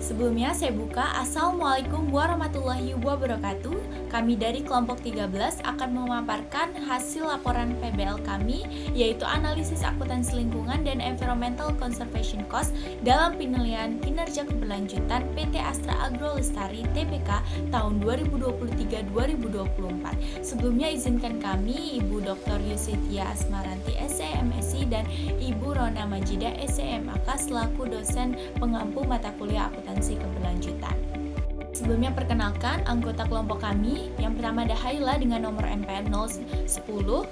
Sebelumnya saya buka, Assalamualaikum warahmatullahi wabarakatuh. Kami dari kelompok 13 akan memaparkan hasil laporan PBL kami, yaitu analisis akuntansi lingkungan dan environmental conservation cost dalam penilaian kinerja keberlanjutan PT Astra Agro Lestari Tbk tahun 2023-2024. Sebelumnya izinkan kami Ibu Dr. Yusitia Asmaranti SCMSI dan Ibu Rona Majida SCMAK selaku dosen pengampu mata kuliah akuntansi keberlanjutan. Sebelumnya perkenalkan anggota kelompok kami. Yang pertama ada Haila dengan nomor NPM 010,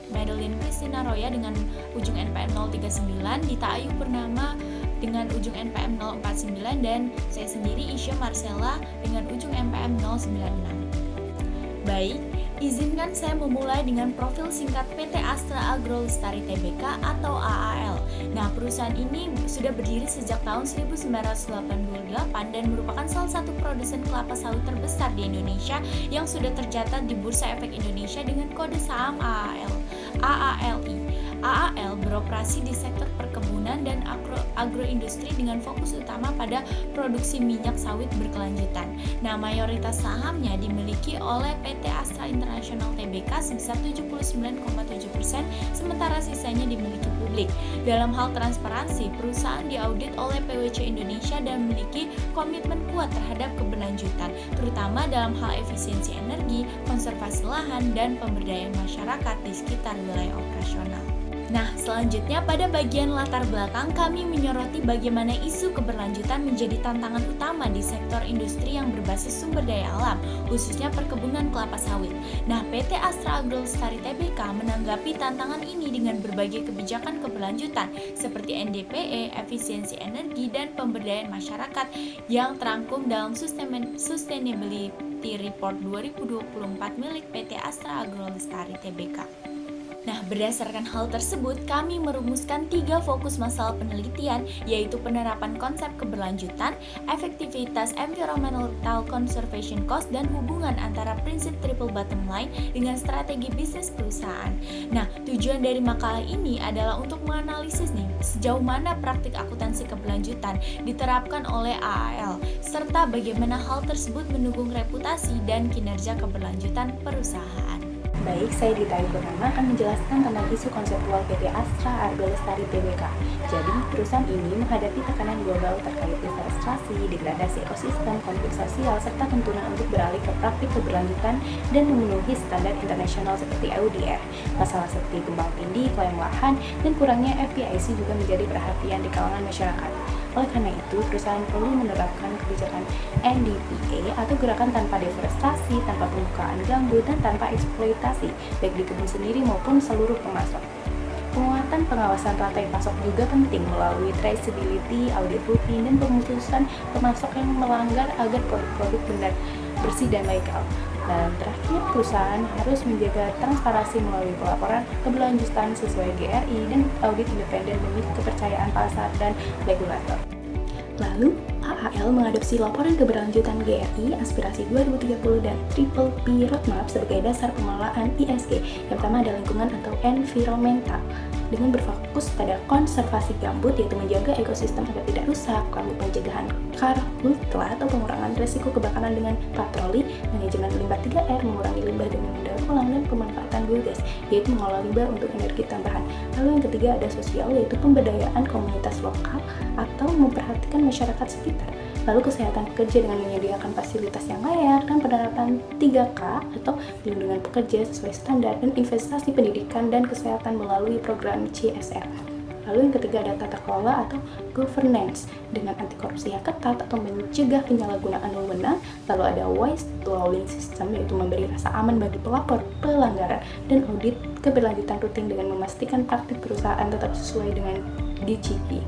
Madeline Christina Roya dengan ujung NPM 039, Dita Ayu Purnama dengan ujung NPM 049, dan saya sendiri Isya Marcella dengan ujung NPM 096. Baik, izinkan saya memulai dengan profil singkat PT Astra Agro Lestari Tbk atau AAL. Nah, perusahaan ini sudah berdiri sejak tahun 1988 dan merupakan salah satu produsen kelapa sawit terbesar di Indonesia yang sudah tercatat di Bursa Efek Indonesia dengan kode saham AALI. AAL beroperasi di sektor perkebunan dan agroindustri dengan fokus utama pada produksi minyak sawit berkelanjutan. Nah, mayoritas sahamnya dimiliki oleh PT Astra International Tbk sebesar 79,7%, sementara sisanya dimiliki publik. Dalam hal transparansi, perusahaan diaudit oleh PwC Indonesia dan memiliki komitmen kuat terhadap keberlanjutan, terutama dalam hal efisiensi energi, konservasi lahan, dan pemberdayaan masyarakat di sekitar wilayah operasional. Nah, selanjutnya pada bagian latar belakang kami menyoroti bagaimana isu keberlanjutan menjadi tantangan utama di sektor industri yang berbasis sumber daya alam, khususnya perkebunan kelapa sawit. Nah, PT Astra Agro Lestari Tbk menanggapi tantangan ini dengan berbagai kebijakan keberlanjutan seperti NDPE, efisiensi energi, dan pemberdayaan masyarakat yang terangkum dalam Sustainability Report 2024 milik PT Astra Agro Lestari Tbk. Nah, berdasarkan hal tersebut, kami merumuskan 3 fokus masalah penelitian, yaitu penerapan konsep keberlanjutan, efektivitas environmental conservation cost, dan hubungan antara prinsip triple bottom line dengan strategi bisnis perusahaan. Nah, tujuan dari makalah ini adalah untuk menganalisis sejauh mana praktik akuntansi keberlanjutan diterapkan oleh AAL, serta bagaimana hal tersebut mendukung reputasi dan kinerja keberlanjutan perusahaan. Baik, saya Dita Ayu Purnama akan menjelaskan tentang isu konseptual PT Astra Agro Lestari Tbk. Jadi, perusahaan ini menghadapi tekanan global terkait deforestasi, degradasi ekosistem, konflik sosial, serta tuntunan untuk beralih ke praktik keberlanjutan dan memenuhi standar internasional seperti EUDR. Masalah seperti tumbang tindih, klaim lahan, dan kurangnya FPIC juga menjadi perhatian di kalangan masyarakat. Oleh karena itu, perusahaan perlu menerapkan kebijakan NDPA atau gerakan tanpa deforestasi, tanpa pembukaan gambut, dan tanpa eksploitasi, baik di kebun sendiri maupun seluruh pemasok. Penguatan pengawasan rantai pasok juga penting melalui traceability, audit rutin, dan pemutusan pemasok yang melanggar agar produk-produk benar, bersih, dan legal. Dan terakhir, perusahaan harus menjaga transparansi melalui pelaporan keberlanjutan sesuai GRI dan audit independen demi kepercayaan pasar dan regulator. Lalu, AAL mengadopsi laporan keberlanjutan GRI, aspirasi 2030 dan Triple P Roadmap sebagai dasar pengelolaan ESG. Yang pertama ada lingkungan atau environmental, dengan berfokus pada konservasi gambut, yaitu menjaga ekosistem agar tidak rusak, lalu pencegahan karhutla atau pengurangan risiko kebakaran dengan patroli, manajemen limbah 3R, mengurangi limbah dengan mendaur ulang, dan pemanfaatan biogas, yaitu mengolah limbah untuk energi tambahan. Lalu yang ketiga ada sosial, yaitu pemberdayaan komunitas lokal atau memperhatikan masyarakat sekitar. Lalu kesehatan pekerja dengan menyediakan fasilitas yang layak, dan penerapan 3K atau perlindungan pekerja sesuai standar, dan investasi pendidikan dan kesehatan melalui program CSR. Lalu yang ketiga ada tata kelola atau governance dengan anti korupsi yang ketat atau mencegah penyalahgunaan wewenang. Lalu ada whistleblowing system, yaitu memberi rasa aman bagi pelapor pelanggaran, dan audit keberlanjutan rutin dengan memastikan praktik perusahaan tetap sesuai dengan DGP.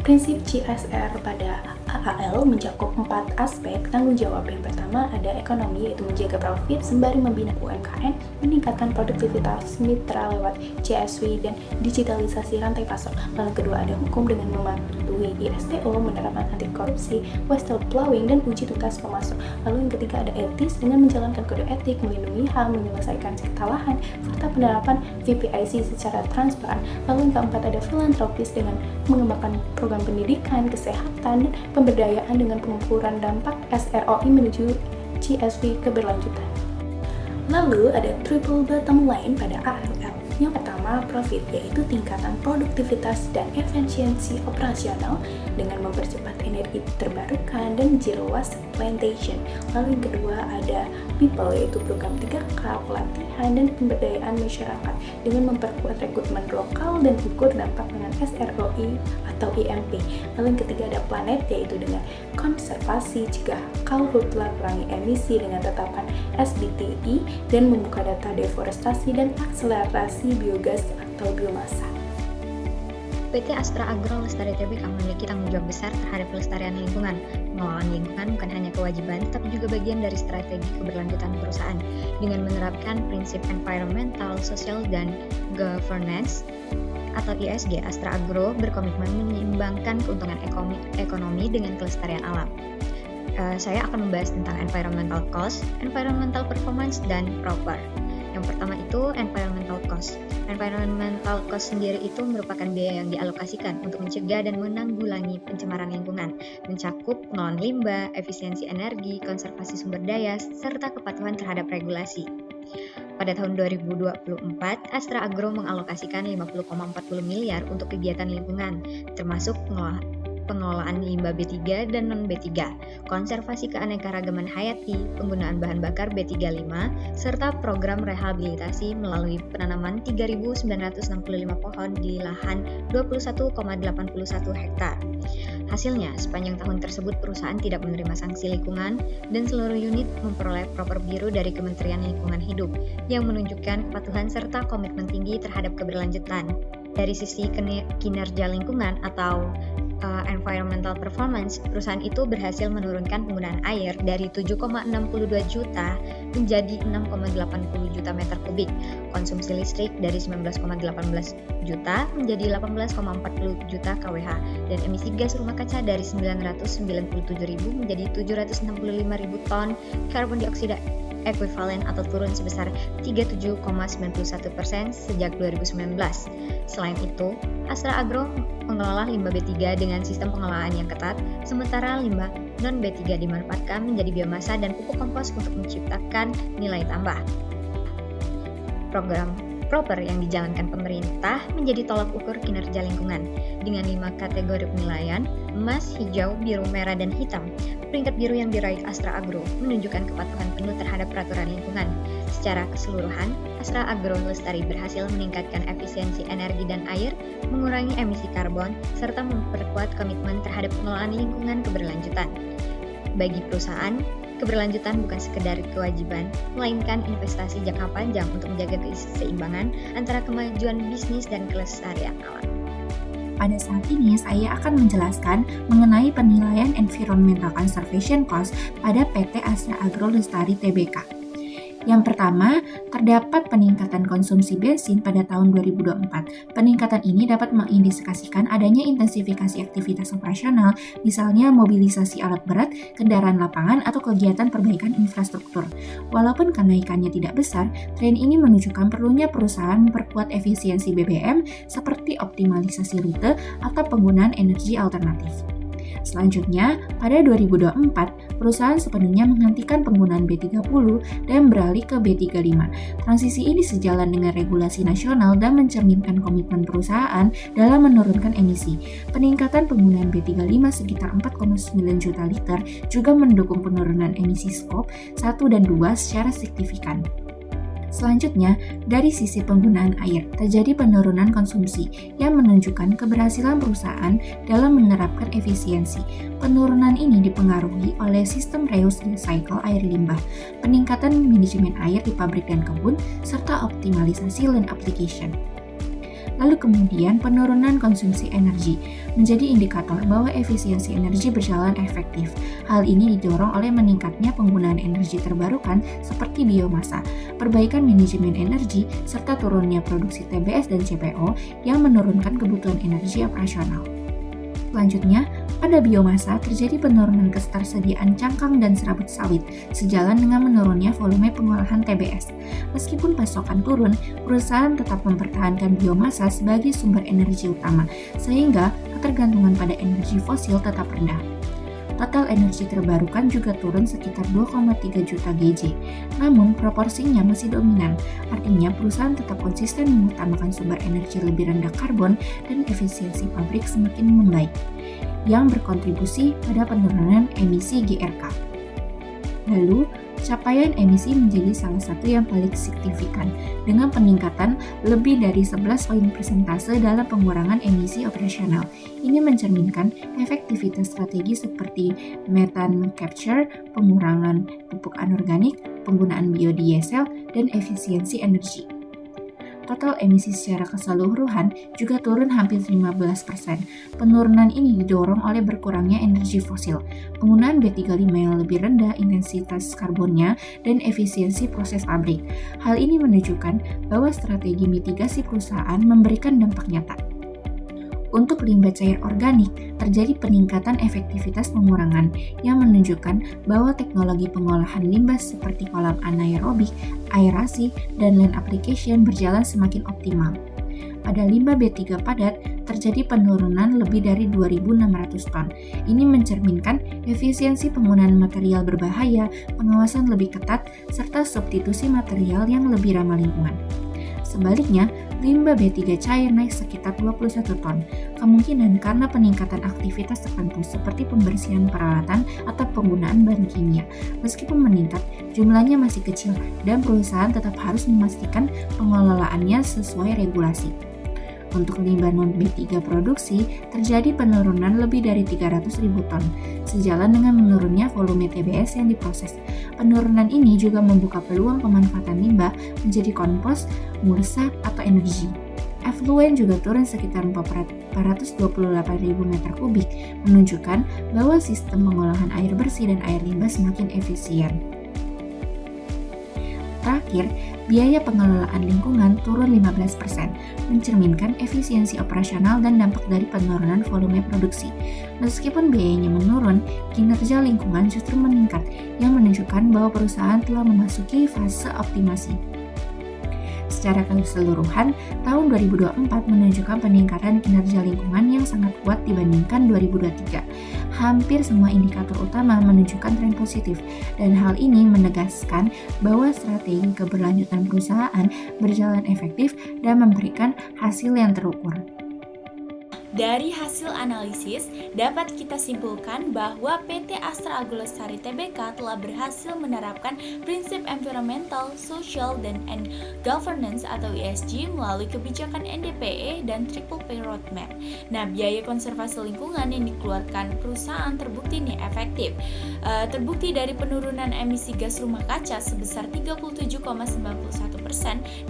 Prinsip CSR pada AAL mencakup 4 aspek tanggung jawab. Yang pertama ada ekonomi, yaitu menjaga profit sembari membina UMKM, meningkatkan produktivitas mitra lewat CSW dan digitalisasi rantai pasok. Lalu kedua ada hukum dengan mematuhi mematuhi ISPO, menerapkan anti korupsi, whistleblowing, dan uji tuntas pemasok. Lalu yang ketiga ada etis dengan menjalankan kode etik, melindungi HAM, menyelesaikan kesalahan, serta penerapan VPIC secara transparan. Lalu yang keempat ada filantropis dengan mengembangkan program pendidikan, kesehatan, dan pemberdayaan dengan pengukuran dampak SROI menuju CSV keberlanjutan. Lalu ada triple bottom line pada ALL. Yang pertama, profit, yaitu tingkatan produktivitas dan efisiensi operasional dengan mempercepat energi terbarukan dan zero waste plantation. Lalu yang kedua ada people, yaitu program 3K, pelatihan dan pemberdayaan masyarakat dengan memperkuat rekrutmen lokal dan ukur dampak dengan SROI atau IMP. Lalu yang ketiga ada planet, yaitu dengan konservasi, cegah karhutla, kurangi emisi dengan tetapan SBTi dan membuka data deforestasi dan akselerasi biogas atau biomasa. PT Astra Agro Lestari Tbk memiliki tanggung jawab besar terhadap pelestarian lingkungan. Pengelolaan lingkungan bukan hanya kewajiban, tapi juga bagian dari strategi keberlanjutan perusahaan. Dengan menerapkan prinsip environmental, social, dan governance atau ESG, Astra Agro berkomitmen menyeimbangkan keuntungan ekonomi dengan kelestarian alam. Saya akan membahas tentang environmental cost, environmental performance, dan proper. Yang pertama itu environmental cost. Environmental cost sendiri itu merupakan biaya yang dialokasikan untuk mencegah dan menanggulangi pencemaran lingkungan, mencakup pengelolaan limbah, efisiensi energi, konservasi sumber daya, serta kepatuhan terhadap regulasi. Pada tahun 2024, Astra Agro mengalokasikan 50,40 miliar untuk kegiatan lingkungan, termasuk pengelolaan limbah B3 dan non-B3, konservasi keanekaragaman hayati, penggunaan bahan bakar B35, serta program rehabilitasi melalui penanaman 3.965 pohon di lahan 21,81 hektar. Hasilnya, sepanjang tahun tersebut perusahaan tidak menerima sanksi lingkungan dan seluruh unit memperoleh proper biru dari Kementerian Lingkungan Hidup yang menunjukkan kepatuhan serta komitmen tinggi terhadap keberlanjutan. Dari sisi kinerja lingkungan atau environmental performance, perusahaan itu berhasil menurunkan penggunaan air dari 7,62 juta menjadi 6,80 juta meter kubik, konsumsi listrik dari 19,18 juta menjadi 18,40 juta kWh, dan emisi gas rumah kaca dari 997.000 menjadi 765.000 ton karbon dioksida ekuivalen atau turun sebesar 37,91% sejak 2019. Selain itu, Astra Agro mengelola limbah B3 dengan sistem pengelolaan yang ketat, sementara limbah non-B3 dimanfaatkan menjadi biomasa dan pupuk kompos untuk menciptakan nilai tambah. Program proper yang dijalankan pemerintah menjadi tolak ukur kinerja lingkungan dengan 5 kategori penilaian: emas, hijau, biru, merah, dan hitam. Peringkat biru yang diraih Astra Agro menunjukkan kepatuhan penuh terhadap peraturan lingkungan. Secara keseluruhan, Astra Agro Lestari berhasil meningkatkan efisiensi energi dan air, mengurangi emisi karbon, serta memperkuat komitmen terhadap pengelolaan lingkungan keberlanjutan. Bagi perusahaan, keberlanjutan bukan sekedar kewajiban, melainkan investasi jangka panjang untuk menjaga keseimbangan antara kemajuan bisnis dan kelestarian alam. Pada saat ini, saya akan menjelaskan mengenai penilaian Environmental Conservation Cost pada PT Astra Agro Lestari Tbk. Yang pertama, terdapat peningkatan konsumsi bensin pada tahun 2024. Peningkatan ini dapat mengindikasikan adanya intensifikasi aktivitas operasional, misalnya mobilisasi alat berat, kendaraan lapangan, atau kegiatan perbaikan infrastruktur. Walaupun kenaikannya tidak besar, tren ini menunjukkan perlunya perusahaan memperkuat efisiensi BBM seperti optimalisasi rute atau penggunaan energi alternatif. Selanjutnya, pada 2024, perusahaan sepenuhnya menghentikan penggunaan B30 dan beralih ke B35. Transisi ini sejalan dengan regulasi nasional dan mencerminkan komitmen perusahaan dalam menurunkan emisi. Peningkatan penggunaan B35 sekitar 4,9 juta liter juga mendukung penurunan emisi skop 1 dan 2 secara signifikan. Selanjutnya, dari sisi penggunaan air, terjadi penurunan konsumsi yang menunjukkan keberhasilan perusahaan dalam menerapkan efisiensi. Penurunan ini dipengaruhi oleh sistem reuse cycle air limbah, peningkatan manajemen air di pabrik dan kebun, serta optimalisasi land application. Lalu kemudian penurunan konsumsi energi menjadi indikator bahwa efisiensi energi berjalan efektif. Hal ini didorong oleh meningkatnya penggunaan energi terbarukan seperti biomasa, perbaikan manajemen energi, serta turunnya produksi TBS dan CPO yang menurunkan kebutuhan energi operasional. Selanjutnya, pada biomasa terjadi penurunan ketersediaan cangkang dan serabut sawit, sejalan dengan menurunnya volume pengolahan TBS. Meskipun pasokan turun, perusahaan tetap mempertahankan biomasa sebagai sumber energi utama, sehingga ketergantungan pada energi fosil tetap rendah. Total energi terbarukan juga turun sekitar 2,3 juta GJ, namun proporsinya masih dominan, artinya perusahaan tetap konsisten mengutamakan sumber energi lebih rendah karbon dan efisiensi pabrik semakin membaik, yang berkontribusi pada penurunan emisi GRK. Lalu, capaian emisi menjadi salah satu yang paling signifikan, dengan peningkatan lebih dari 11 poin persentase dalam pengurangan emisi operasional. Ini mencerminkan efektivitas strategi seperti methane capture, pengurangan pupuk anorganik, penggunaan biodiesel, dan efisiensi energi. Total emisi secara keseluruhan juga turun hampir 15%. Penurunan ini didorong oleh berkurangnya energi fosil, penggunaan B35 yang lebih rendah intensitas karbonnya, dan efisiensi proses pabrik. Hal ini menunjukkan bahwa strategi mitigasi perusahaan memberikan dampak nyata. Untuk limbah cair organik, terjadi peningkatan efektivitas pengurangan yang menunjukkan bahwa teknologi pengolahan limbah seperti kolam anaerobik, aerasi, dan land application berjalan semakin optimal. Pada limbah B3 padat, terjadi penurunan lebih dari 2.600 ton. Ini mencerminkan efisiensi penggunaan material berbahaya, pengawasan lebih ketat, serta substitusi material yang lebih ramah lingkungan. Sebaliknya, limbah B3 cair naik sekitar 21 ton, kemungkinan karena peningkatan aktivitas tertentu seperti pembersihan peralatan atau penggunaan bahan kimia. Meskipun meningkat, jumlahnya masih kecil dan perusahaan tetap harus memastikan pengelolaannya sesuai regulasi. Untuk limbah non-B3 produksi, terjadi penurunan lebih dari 300.000 ton, sejalan dengan menurunnya volume TBS yang diproses. Penurunan ini juga membuka peluang pemanfaatan limbah menjadi kompos, mulsa, atau energi. Efluen juga turun sekitar 428.000 meter kubik, menunjukkan bahwa sistem pengolahan air bersih dan air limbah semakin efisien. Terakhir, biaya pengelolaan lingkungan turun 15%, mencerminkan efisiensi operasional dan dampak dari penurunan volume produksi. Meskipun biayanya menurun, kinerja lingkungan justru meningkat, yang menunjukkan bahwa perusahaan telah memasuki fase optimasi. Secara keseluruhan, tahun 2024 menunjukkan peningkatan kinerja lingkungan yang sangat kuat dibandingkan 2023. Hampir semua indikator utama menunjukkan tren positif, dan hal ini menegaskan bahwa strategi keberlanjutan perusahaan berjalan efektif dan memberikan hasil yang terukur. Dari hasil analisis, dapat kita simpulkan bahwa PT Astra Agrolestari Tbk telah berhasil menerapkan prinsip environmental, social, dan governance atau ESG melalui kebijakan NDPE dan Triple P Roadmap. Nah, biaya konservasi lingkungan yang dikeluarkan perusahaan terbukti nih efektif. Terbukti dari penurunan emisi gas rumah kaca sebesar 37,91%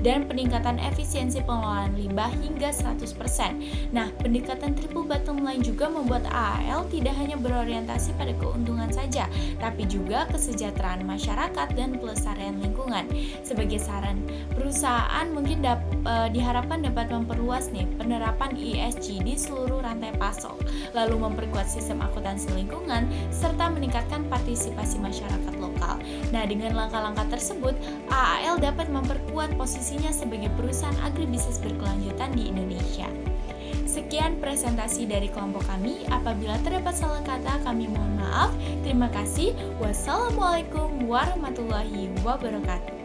dan peningkatan efisiensi pengelolaan limbah hingga 100%. Nah, pendekatan triple bottom line juga membuat AAL tidak hanya berorientasi pada keuntungan saja, tapi juga kesejahteraan masyarakat dan pelestarian lingkungan. Sebagai saran, perusahaan mungkin diharapkan dapat memperluas nih penerapan ESG di seluruh rantai pasok, lalu memperkuat sistem akuntansi lingkungan, serta meningkatkan partisipasi masyarakat lokal. Nah, dengan langkah-langkah tersebut, AAL dapat memperkuat posisinya sebagai perusahaan agribisnis berkelanjutan di Indonesia. Sekian presentasi dari kelompok kami. Apabila terdapat salah kata, kami mohon maaf. Terima kasih. Wassalamualaikum warahmatullahi wabarakatuh.